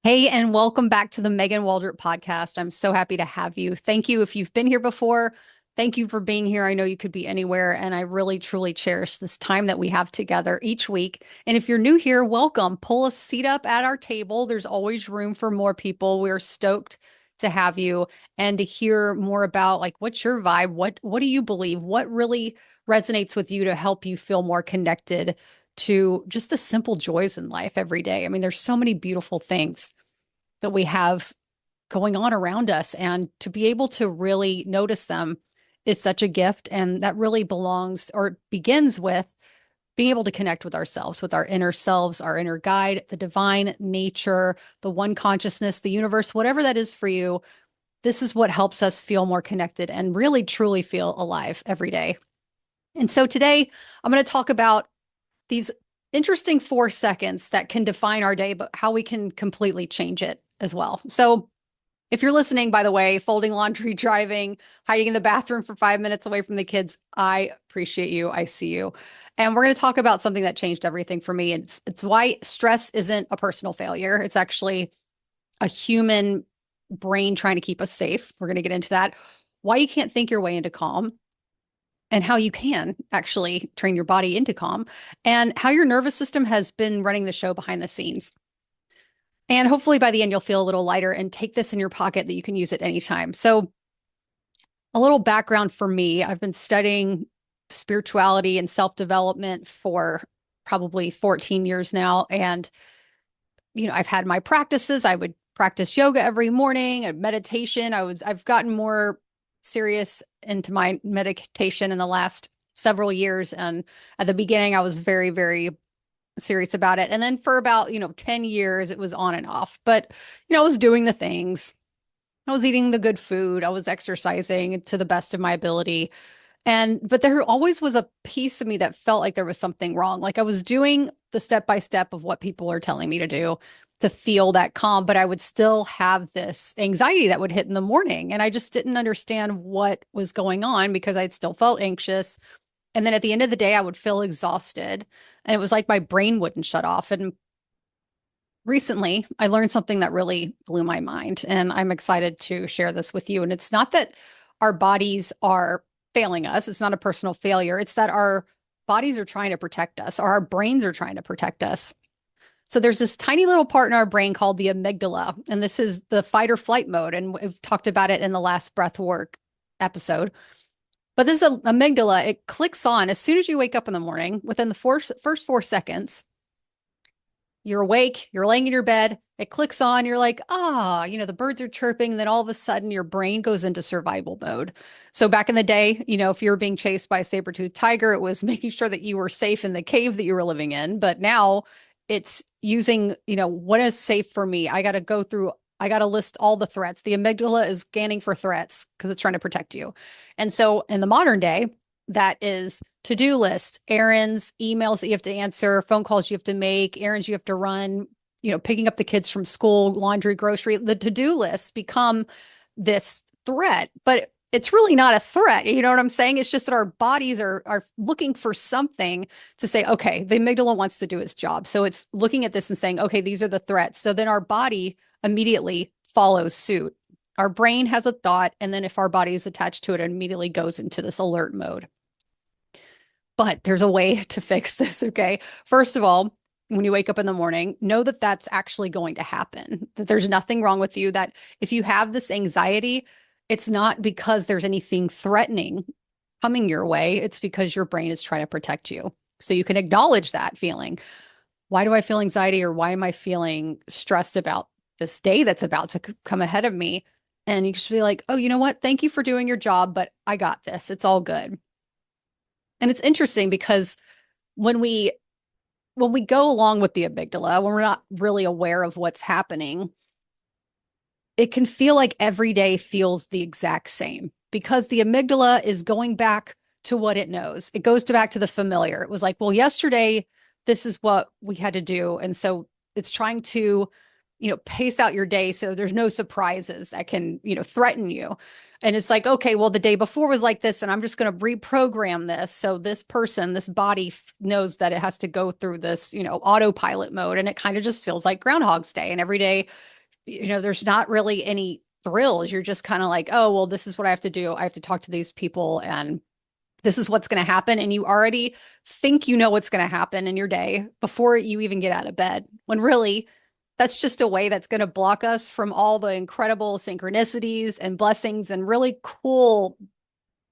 Hey, and welcome back to the Megan Waldrop podcast. I'm so happy to have you. Thank you if you've been here before. Thank you for being here. I know you could be anywhere, and I really, truly cherish this time that we have together each week. And if you're new here, welcome. Pull a seat up at our table. There's always room for more people. We're stoked to have you and to hear more about like what's your vibe? What do you believe? What really resonates with you to help you feel more connected to just the simple joys in life every day? I mean, there's so many beautiful things that we have going on around us, and to be able to really notice them is such a gift. And that really belongs or begins with being able to connect with ourselves, with our inner selves, our inner guide, the divine nature, the one consciousness, the universe, whatever that is for you. This is what helps us feel more connected and really truly feel alive every day. And so today I'm going to talk about these interesting 4 seconds that can define our day, but how we can completely change it as well. So if you're listening, by the way, folding laundry, driving, hiding in the bathroom for 5 minutes away from the kids, I appreciate you. I see you. And we're going to talk about something that changed everything for me. It's why stress isn't a personal failure. It's actually a human brain trying to keep us safe. We're going to get into that. Why you can't think your way into calm, and how you can actually train your body into calm, and how your nervous system has been running the show behind the scenes. And hopefully by the end, you'll feel a little lighter and take this in your pocket that you can use at any time. So, a little background for me: I've been studying spirituality and self development for probably 14 years now. And, I've had my practices. I would practice yoga every morning and meditation. I've gotten more serious into my meditation in the last several years. And at the beginning, I was very, very serious about it. And then for about, 10 years, it was on and off. But, I was doing the things. I was eating the good food. I was exercising to the best of my ability. But there always was a piece of me that felt like there was something wrong. Like I was doing the step by step of what people are telling me to do to feel that calm, but I would still have this anxiety that would hit in the morning. And I just didn't understand what was going on because I'd still felt anxious. And then at the end of the day, I would feel exhausted. And it was like my brain wouldn't shut off. And recently, I learned something that really blew my mind. And I'm excited to share this with you. And it's not that our bodies are failing us, it's not a personal failure. It's that our bodies are trying to protect us, or our brains are trying to protect us. So there's this tiny little part in our brain called the amygdala, and this is the fight or flight mode. And we've talked about it in the last breath work episode. But this amygdala, it clicks on as soon as you wake up in the morning. Within the first 4 seconds, you're awake, you're laying in your bed, it clicks on, you're like, the birds are chirping. And then all of a sudden, your brain goes into survival mode. So back in the day, if you were being chased by a saber-toothed tiger, it was making sure that you were safe in the cave that you were living in. But now it's using, what is safe for me? I got to list all the threats. The amygdala is scanning for threats because it's trying to protect you. And so in the modern day, that is to-do list, errands, emails that you have to answer, phone calls you have to make, errands you have to run, picking up the kids from school, laundry, grocery. The to-do lists become this threat, but it's really not a threat. You know what I'm saying? It's just that our bodies are looking for something to say, okay, the amygdala wants to do its job. So it's looking at this and saying, okay, these are the threats. So then our body immediately follows suit. Our brain has a thought, and then if our body is attached to it, it immediately goes into this alert mode. But there's a way to fix this, okay? First of all, when you wake up in the morning, know that that's actually going to happen, that there's nothing wrong with you, that if you have this anxiety, it's not because there's anything threatening coming your way. It's because your brain is trying to protect you. So you can acknowledge that feeling. Why do I feel anxiety, or why am I feeling stressed about this day that's about to come ahead of me? And you just be like, oh, you know what? Thank you for doing your job, but I got this. It's all good. And it's interesting because when we go along with the amygdala, when we're not really aware of what's happening, it can feel like every day feels the exact same because the amygdala is going back to what it knows. It goes back to the familiar. It was like, well, yesterday, this is what we had to do. And so it's trying to, pace out your day so there's no surprises that can, threaten you. And it's like, okay, well, the day before was like this, and I'm just going to reprogram this. So this person, this body knows that it has to go through this, autopilot mode. And it kind of just feels like Groundhog's Day. And every day there's not really any thrills. You're just kind of like, oh, well, this is what I have to do. I have to talk to these people and this is what's going to happen. And you already think you know what's going to happen in your day before you even get out of bed. When really, that's just a way that's going to block us from all the incredible synchronicities and blessings and really cool,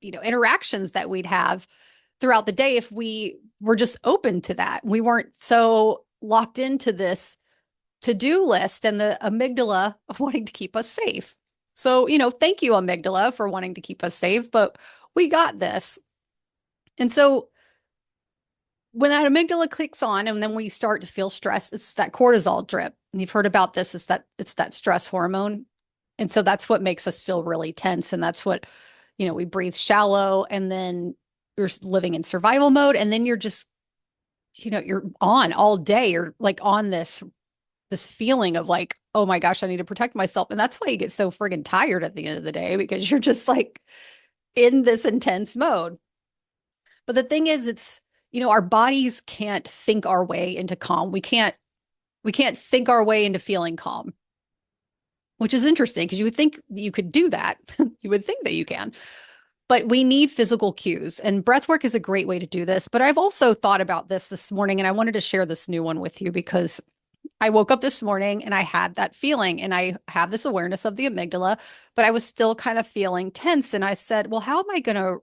interactions that we'd have throughout the day if we were just open to that. We weren't so locked into this to-do list and the amygdala wanting to keep us safe. So, thank you, amygdala, for wanting to keep us safe, but we got this. And so when that amygdala clicks on and then we start to feel stress, it's that cortisol drip. And you've heard about this, it's that stress hormone. And so that's what makes us feel really tense. And that's what, we breathe shallow and then you're living in survival mode. And then you're just, you're on all day. You're like on this feeling of like, oh my gosh, I need to protect myself. And that's why you get so friggin' tired at the end of the day, because you're just like in this intense mode. But the thing is, our bodies can't think our way into calm. We can't think our way into feeling calm, which is interesting because you would think you could do that. You would think that you can, but we need physical cues, and breath work is a great way to do this. But I've also thought about this morning, and I wanted to share this new one with you because I woke up this morning and I had that feeling and I have this awareness of the amygdala, but I was still kind of feeling tense. And I said, well, how am I going to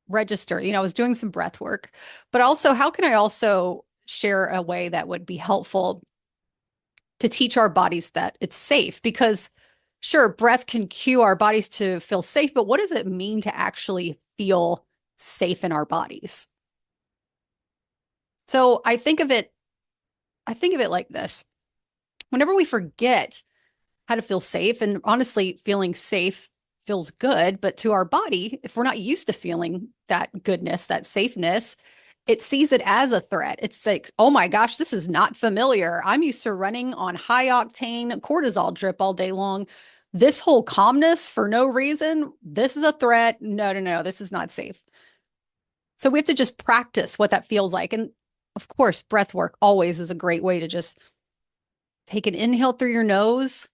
register? I was doing some breath work, but also how can I also share a way that would be helpful to teach our bodies that it's safe? Because sure, breath can cue our bodies to feel safe, but what does it mean to actually feel safe in our bodies? So I think of it like this. Whenever we forget how to feel safe, and honestly, feeling safe feels good, but to our body, if we're not used to feeling that goodness, that safeness, it sees it as a threat. It's like, oh my gosh, this is not familiar. I'm used to running on high octane cortisol drip all day long. This whole calmness for no reason, this is a threat. No, no, no, this is not safe. So we have to just practice what that feels like. And of course, breath work always is a great way to just take an inhale through your nose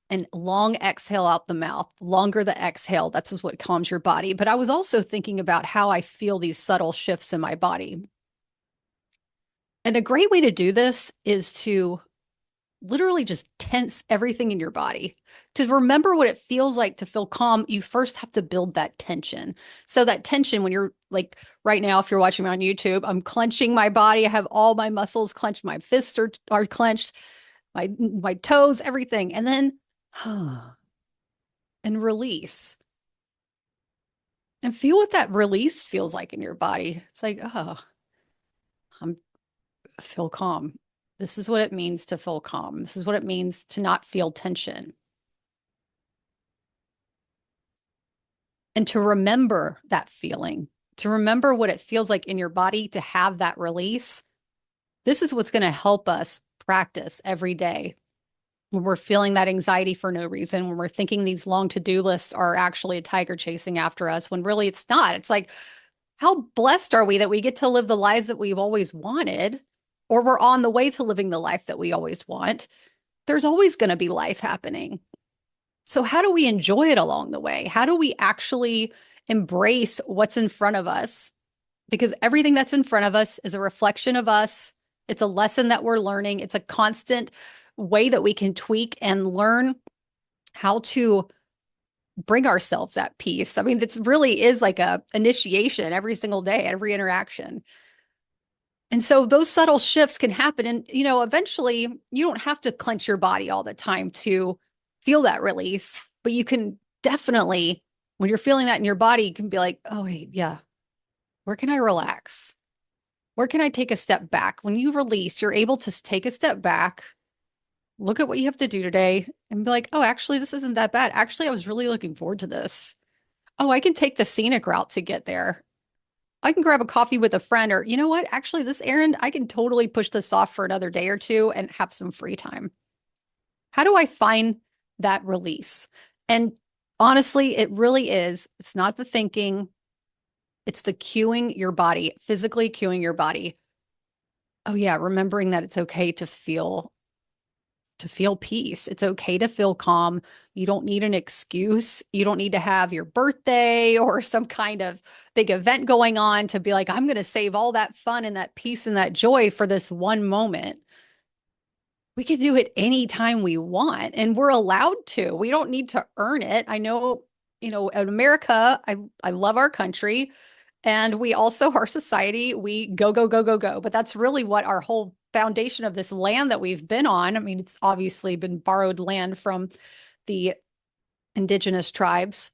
and long exhale out the mouth. Longer the exhale, that's just what calms your body. But I was also thinking about how I feel these subtle shifts in my body. And a great way to do this is to literally just tense everything in your body. To remember what it feels like to feel calm, you first have to build that tension. So that tension, when you're like right now, if you're watching me on YouTube, I'm clenching my body. I have all my muscles clenched. My fists are clenched, my toes, everything. And then and release. And feel what that release feels like in your body. It's like, oh, I'm feel calm. This is what it means to feel calm. This is what it means to not feel tension. And to remember that feeling, to remember what it feels like in your body to have that release. This is what's going to help us practice every day when we're feeling that anxiety for no reason, when we're thinking these long to-do lists are actually a tiger chasing after us, when really it's not. It's like, how blessed are we that we get to live the lives that we've always wanted, or we're on the way to living the life that we always want. There's always going to be life happening. So how do we enjoy it along the way? How do we actually embrace what's in front of us? Because everything that's in front of us is a reflection of us. It's a lesson that we're learning. It's a constant way that we can tweak and learn how to bring ourselves at peace. I mean, this really is like a initiation every single day, every interaction. And so those subtle shifts can happen. And, eventually you don't have to clench your body all the time to feel that release, but you can definitely, when you're feeling that in your body, you can be like, oh, wait, yeah, where can I relax? Where can I take a step back? When you release, you're able to take a step back, look at what you have to do today and be like, oh, actually, this isn't that bad. Actually, I was really looking forward to this. Oh, I can take the scenic route to get there. I can grab a coffee with a friend, or you know what? Actually, this errand, I can totally push this off for another day or two and have some free time. How do I find that release? And honestly, it really is. It's not the thinking, it's the cueing your body, physically cueing your body. Oh, yeah, remembering that it's okay to feel to feel peace. It's okay to feel calm. You don't need an excuse. You don't need to have your birthday or some kind of big event going on to be like, I'm going to save all that fun and that peace and that joy for this one moment. We can do it anytime we want, and we're allowed to. We don't need to earn it. I know, in America, I love our country, and we also, our society, we go, go, go, go, go. But that's really what our whole foundation of this land that we've been on. I mean, it's obviously been borrowed land from the indigenous tribes.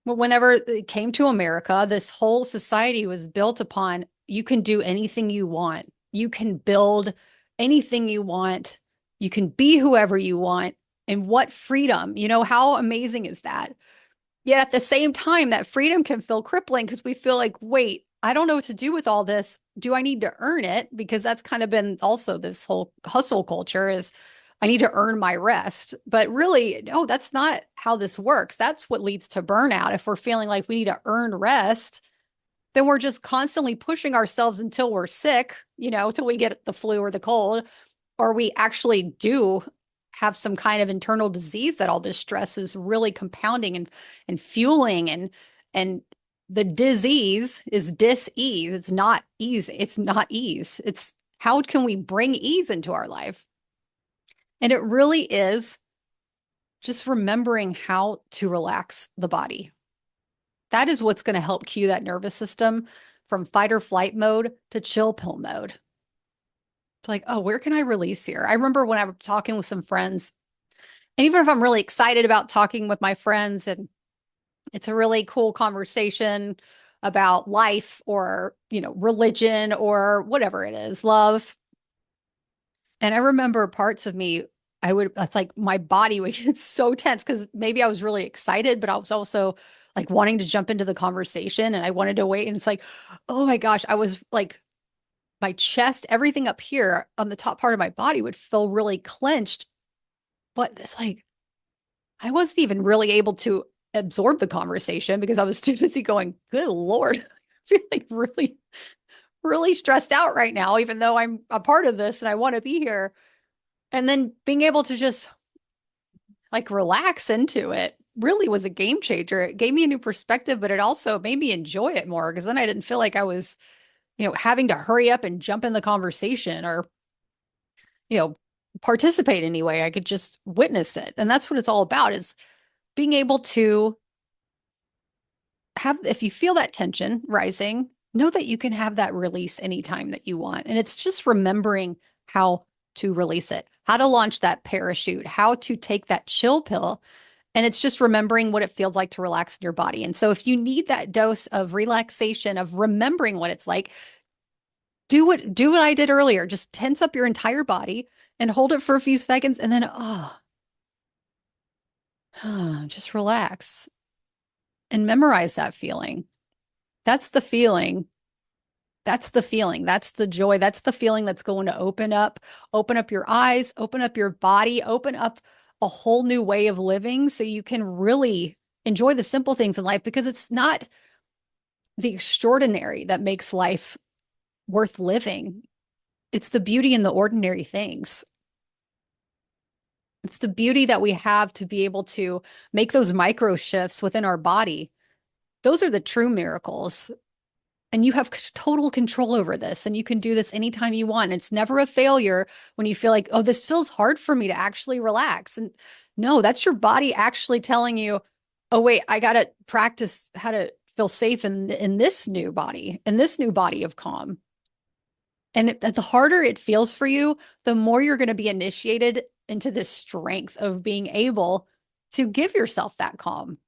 But whenever it came to America, this whole society was built upon you can do anything you want. You can build anything you want. You can be whoever you want. And what freedom, how amazing is that? Yet at the same time, that freedom can feel crippling because we feel like, wait, I don't know what to do with all this. Do I need to earn it? Because that's kind of been also this whole hustle culture is I need to earn my rest. But really, no, that's not how this works. That's what leads to burnout. If we're feeling like we need to earn rest, then we're just constantly pushing ourselves until we're sick, till we get the flu or the cold, or we actually do have some kind of internal disease that all this stress is really compounding and fueling and the disease is dis-ease. It's not ease. It's not ease. It's how can we bring ease into our life? And it really is just remembering how to relax the body. That is what's going to help cue that nervous system from fight or flight mode to chill pill mode. It's like, oh, where can I release here? I remember when I was talking with some friends, and even if I'm really excited about talking with my friends and it's a really cool conversation about life or, religion or whatever it is, love. And I remember parts of me, it's like my body would get so tense because maybe I was really excited, but I was also like wanting to jump into the conversation and I wanted to wait. And it's like, oh my gosh, I was like, my chest, everything up here on the top part of my body would feel really clenched. But it's like, I wasn't even really able to absorb the conversation because I was too busy going, good Lord, I feel like really, really stressed out right now, even though I'm a part of this and I want to be here. And then being able to just like relax into it really was a game changer. It gave me a new perspective, but it also made me enjoy it more because then I didn't feel like I was, having to hurry up and jump in the conversation or, you know, participate anyway. I could just witness it. And that's what it's all about is being able to have, if you feel that tension rising, know that you can have that release anytime that you want. And it's just remembering how to release it, how to launch that parachute, how to take that chill pill. And it's just remembering what it feels like to relax in your body. And so if you need that dose of relaxation, of remembering what it's like, do what I did earlier. Just tense up your entire body and hold it for a few seconds and then just relax and memorize that feeling. That's the feeling. That's the feeling. That's the joy. That's the feeling that's going to open up your eyes, open up your body, open up a whole new way of living so you can really enjoy the simple things in life because it's not the extraordinary that makes life worth living. It's the beauty in the ordinary things. It's the beauty that we have to be able to make those micro shifts within our body. Those are the true miracles. And you have total control over this. And you can do this anytime you want. It's never a failure when you feel like, oh, this feels hard for me to actually relax. And no, that's your body actually telling you, oh, wait, I got to practice how to feel safe in this new body, of calm. And the harder it feels for you, the more you're going to be initiated into this strength of being able to give yourself that calm.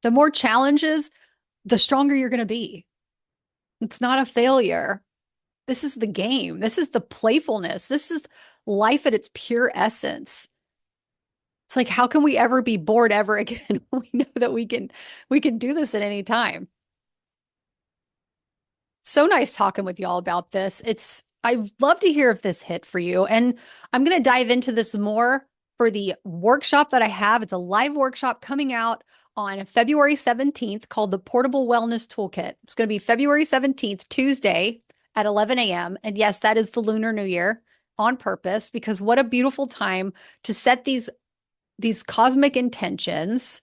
The more challenges, the stronger you're going to be. It's not a failure. This is the game. This is the playfulness. This is life at its pure essence. It's like, how can we ever be bored ever again? We know that we can do this at any time. So nice talking with y'all about this. I'd love to hear if this hit for you. And I'm going to dive into this more for the workshop that I have. It's a live workshop coming out on February 17th called the Portable Wellness Toolkit. It's going to be February 17th, Tuesday at 11 a.m. And yes, that is the Lunar New Year on purpose, because what a beautiful time to set these cosmic intentions,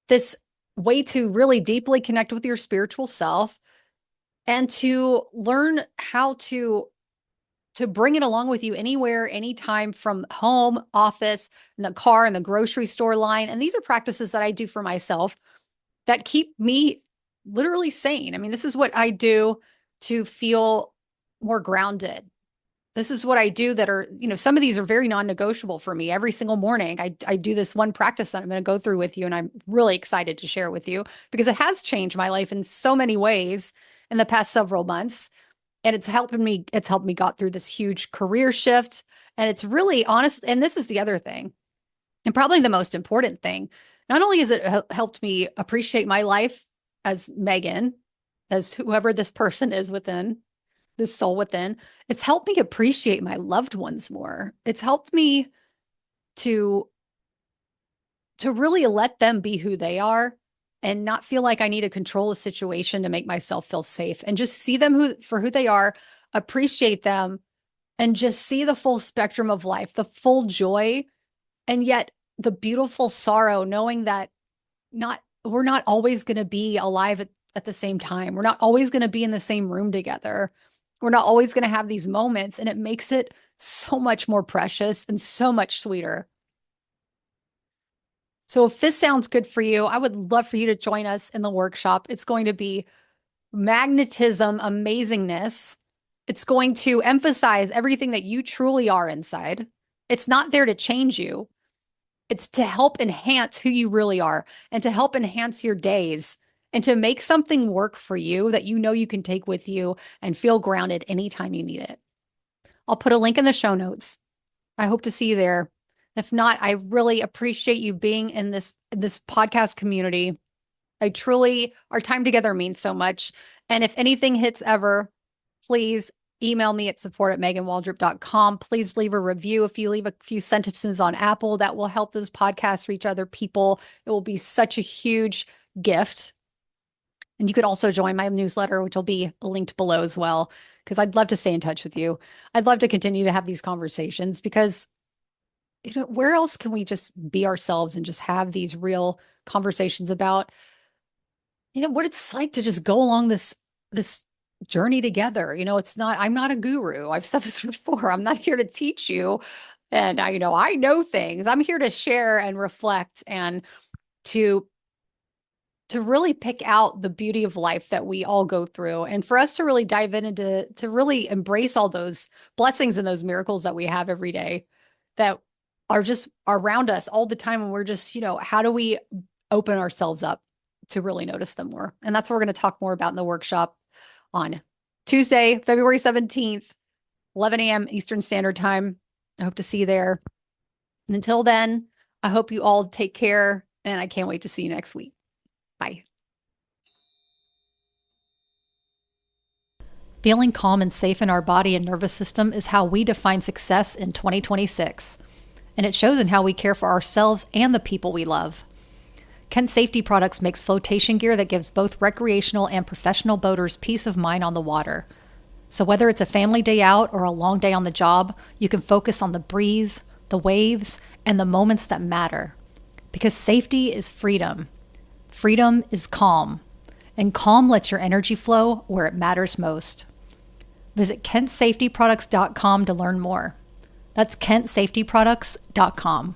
this way to really deeply connect with your spiritual self and to learn how to bring it along with you anywhere, anytime, from home, office, in the car, in the grocery store line. And these are practices that I do for myself that keep me literally sane. I mean, this is what I do to feel more grounded. This is what I do that are, some of these are very non-negotiable for me. Every single morning, I do this one practice that I'm going to go through with you. And I'm really excited to share with you because it has changed my life in so many ways in the past several months. And it's helped me got through this huge career shift. And it's really honest. And this is the other thing, and probably the most important thing. Not only has it helped me appreciate my life as Megan, as whoever this person is within, this soul within, it's helped me appreciate my loved ones more. It's helped me to really let them be who they are and not feel like I need to control a situation to make myself feel safe, and just see them for who they are, appreciate them, and just see the full spectrum of life, the full joy, and yet the beautiful sorrow, knowing that we're not always going to be alive at the same time. We're not always going to be in the same room together. We're not always going to have these moments, and it makes it so much more precious and so much sweeter. So if this sounds good for you, I would love for you to join us in the workshop. It's going to be magnetism, amazingness. It's going to emphasize everything that you truly are inside. It's not there to change you. It's to help enhance who you really are and to help enhance your days and to make something work for you that you can take with you and feel grounded anytime you need it. I'll put a link in the show notes. I hope to see you there. If not, I really appreciate you being in this podcast community. Our time together means so much. And if anything hits ever, please email me at support@meganwaldrop.com. Please leave a review. If you leave a few sentences on Apple, that will help this podcast reach other people. It will be such a huge gift. And you could also join my newsletter, which will be linked below as well, because I'd love to stay in touch with you. I'd love to continue to have these conversations because where else can we just be ourselves and just have these real conversations about, what it's like to just go along this journey together. I'm not a guru. I've said this before. I'm not here to teach you. And I know things. I'm here to share and reflect and to really pick out the beauty of life that we all go through, and for us to really dive in and to really embrace all those blessings and those miracles that we have every day that are just around us all the time. And we're just, how do we open ourselves up to really notice them more? And that's what we're going to talk more about in the workshop on Tuesday, February 17th, 11 a.m. Eastern Standard Time. I hope to see you there. And until then, I hope you all take care, and I can't wait to see you next week. Bye. Feeling calm and safe in our body and nervous system is how we define success in 2026. And it shows in how we care for ourselves and the people we love. Kent Safety Products makes flotation gear that gives both recreational and professional boaters peace of mind on the water. So whether it's a family day out or a long day on the job, you can focus on the breeze, the waves, and the moments that matter. Because safety is freedom. Freedom is calm. And calm lets your energy flow where it matters most. Visit KentSafetyProducts.com to learn more. That's KentSafetyProducts.com.